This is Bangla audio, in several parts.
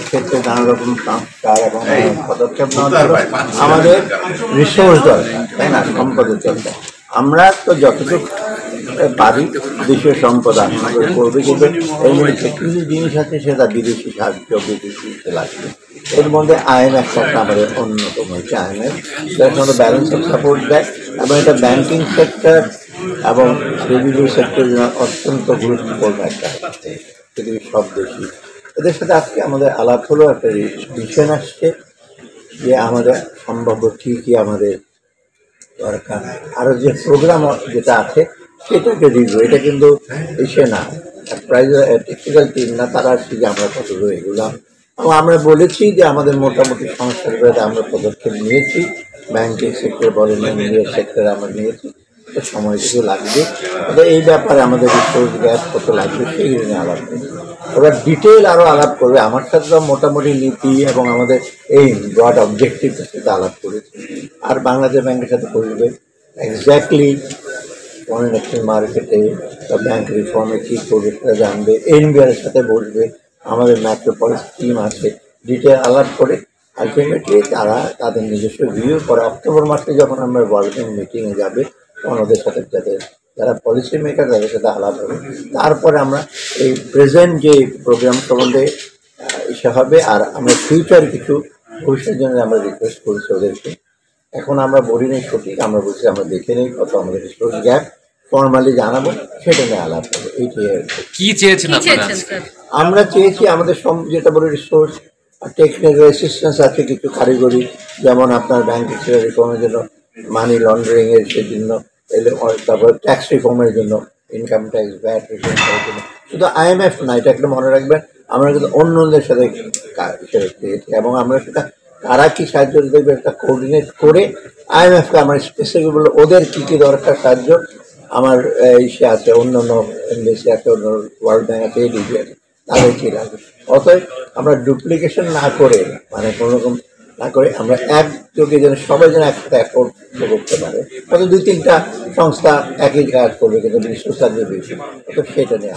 ক্ষেত্রে নানা রকম সংস্কার এবং পদক্ষেপ নেওয়া আমাদের রিসোর্স দরকার, তাই না, সম্পদের দরকার। আমরা তো যতটুকু পারি দেশীয় সম্পদ আমাদের করবে, কিন্তু এর মধ্যে কিছু জিনিস আছে সেটা বিদেশি সাহায্য, বিদেশি লাগবে। এর মধ্যে IMF একটা আমাদের অন্যতম হচ্ছে IMF, যার সঙ্গে ব্যালেন্স অফ সাপোর্ট দেয় এবং এটা ব্যাংকিং সেক্টর এবং রেভিনিউ সেক্টরের জন্য অত্যন্ত গুরুত্বপূর্ণ একটা পৃথিবীর সব দেশই। এদের সাথে আজকে আমাদের আলাপ হলো, একটা বিষয় আসছে যে আমাদের সম্ভাব্য ঠিকই আমাদের দরকার আরও যে প্রোগ্রাম যেটা আছে সেটাকে রিভিউ। এটা কিন্তু এসে না প্রাইজ টেকনিক্যাল টিম না, তারা আসছে যে আমরা কতগুলো এগুলাম এবং আমরা বলেছি যে আমাদের মোটামুটি সংস্কার করে আমরা পদক্ষেপ নিয়েছি। ব্যাংকিং সেক্টর বলেন, মিডিয়া সেক্টরে আমরা নিয়েছি, সময় কিছু লাগবে। এই ব্যাপারে আমাদের রিসোর্স গ্যাপ কত লাগবে সেইগুলো নিয়ে আলাপ করবে। ওরা ডিটেল আরও আলাপ করবে। আমার সাথে তো মোটামুটি নীতি এবং আমাদের এই ব্রড অবজেক্টিভের সাথে আলাপ করেছে। আর বাংলাদেশ ব্যাংকের সাথে করবে এক্স্যাক্টলি ফরেন এক্সচেঞ্জ মার্কেটে বা ব্যাংক রিফর্মে কী করবে সেটা জানবে। এনবিআরের সাথে বসবে, আমাদের ম্যাক্রোপলিস টিম আছে, ডিটেল আলাপ করে আলটিমেটলি তারা তাদের নিজস্ব ভিউ করে। অক্টোবর মাসে যখন আমরা ওয়ার্ল্ড ব্যাংক মিটিংয়ে যাবে তখন ওদের সাথে যারা পলিসি মেকার তাদের সাথে আলাপ হবে। তারপরে আমরা এই প্রেজেন্ট যে প্রোগ্রাম সম্বন্ধে ইসে হবে। আর আমরা ফিউচার কিছু ভবিষ্যতের জন্য আমরা রিকোয়েস্ট করছি ওদেরকে। এখন আমরা বলি নেই সঠিক, আমরা বলছি আমরা দেখে নেই কত আমাদের রিসোর্স গ্যাপ, ফর্মালি জানাবো, সেটা নিয়ে আলাপ হবে। এইটাই আর কি চেয়েছেন আমরা চেয়েছি আমাদের যেটা বলে রিসোর্স টেকনিক্যাল অ্যাসিস্ট্যান্স আছে, কিছু কারিগরি, যেমন আপনার ব্যাংক রিফর্মের জন্য, মানি লন্ডারিংয়ের জন্য, তারপর ট্যাক্স রিফর্মের জন্য, ইনকাম ট্যাক্স, ভ্যাট রিফর্ম করার জন্য। শুধু IMF না, এটা একটা মনে রাখবেন, আমরা কিন্তু অন্যদের সাথে পেয়েছি এবং আমরা সেটা কারা কী সাহায্য দেবে একটা কোঅর্ডিনেট করে IMFকে আমার স্পেসিফিক বলে ওদের কী কী দরকার সাহায্য আমার ইসে আছে, অন্য অন্য এমবেসি আছে, অন্য ওয়ার্ল্ড ব্যাংক আছে, ADB আছে, তাদের কী লাগবে। অতএব আমরা ডুপ্লিকেশন না করে, মানে কোনো রকম না করে, আমরা একযোগে যেন সবাই যেন একসাথে অ্যাফোর্ড করতে পারে। হয়তো 2-3টা সংস্থা একই কাজ করবে, কিন্তু রিসোর্স থাকবে বেশি, তো সেটা নিয়ে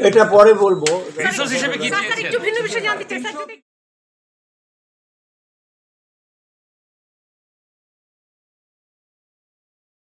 এটা পরে বলবো।